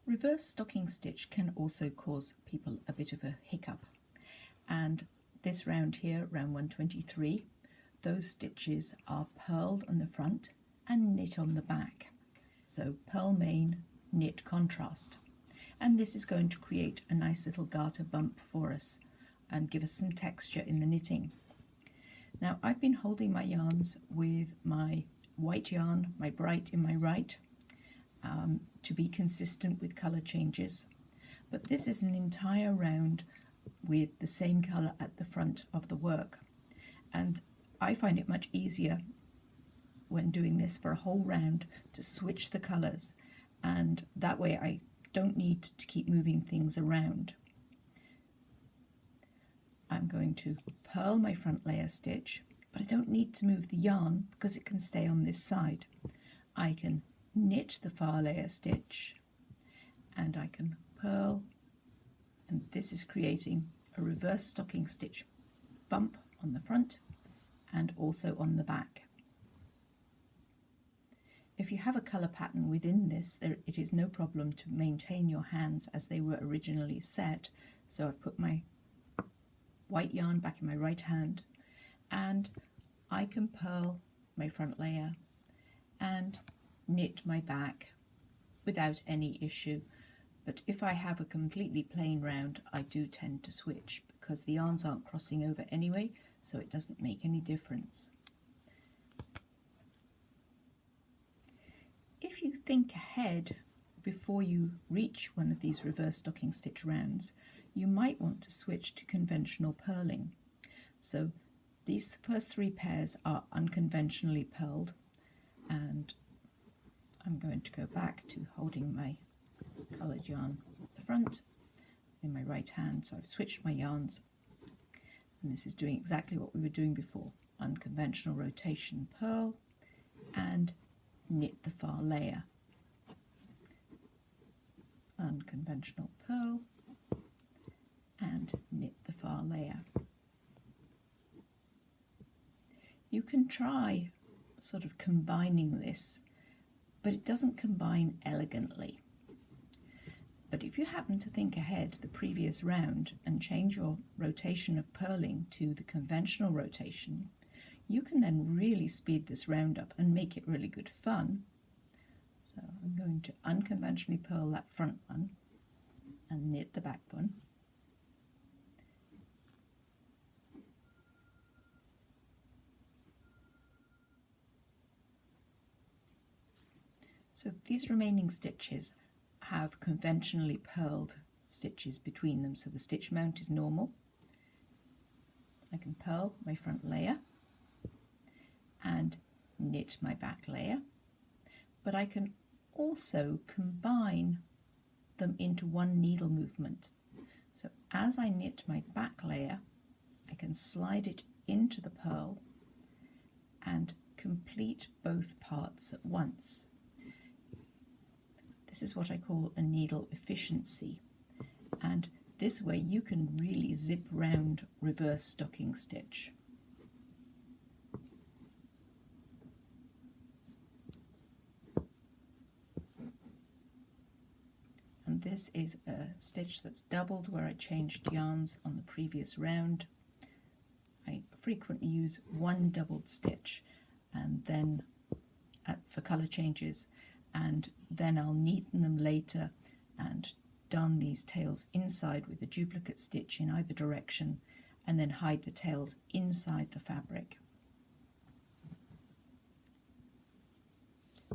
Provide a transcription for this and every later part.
Reverse stocking stitch can also cause people a bit of a hiccup, and this round here, round 123, those stitches are purled on the front and knit on the back. So purl main, knit contrast, and this is going to create a nice little garter bump for us and give us some texture in the knitting. Now I've been holding my yarns with my white yarn, my bright in my right, to be consistent with colour changes, but this is an entire round with the same colour at the front of the work, and I find it much easier when doing this for a whole round to switch the colours, and that way I don't need to keep moving things around. I'm going to purl my front layer stitch, but I don't need to move the yarn because it can stay on this side. I can knit the far layer stitch and I can purl, and this is creating a reverse stocking stitch bump on the front and also on the back. If you have a colour pattern within this, it is no problem to maintain your hands as they were originally set. So I've put my white yarn back in my right hand and I can purl my front layer and knit my back without any issue. But if I have a completely plain round, I do tend to switch because the yarns aren't crossing over anyway, so it doesn't make any difference. If you think ahead before you reach one of these reverse stocking stitch rounds, you might want to switch to conventional purling. So these first three pairs are unconventionally purled, and I'm going to go back to holding my coloured yarn at the front in my right hand. So I've switched my yarns, and this is doing exactly what we were doing before. Unconventional rotation, purl, and knit the far layer. Unconventional purl and knit the far layer. You can try sort of combining this, but it doesn't combine elegantly. But if you happen to think ahead the previous round and change your rotation of purling to the conventional rotation, you can then really speed this round up and make it really good fun. So I'm going to unconventionally purl that front one and knit the back one. So these remaining stitches have conventionally purled stitches between them, so the stitch mount is normal. I can purl my front layer and knit my back layer, but I can also combine them into one needle movement. So as I knit my back layer, I can slide it into the purl and complete both parts at once. This is what I call a needle efficiency, and this way you can really zip round reverse stocking stitch. And this is a stitch that's doubled where I changed yarns on the previous round. I frequently use one doubled stitch and then for colour changes, and then I'll neaten them later and darn these tails inside with a duplicate stitch in either direction and then hide the tails inside the fabric.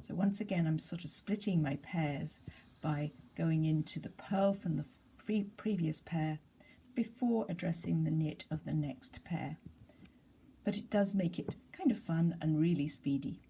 So once again I'm sort of splitting my pairs by going into the purl from the previous pair before addressing the knit of the next pair. But it does make it kind of fun and really speedy.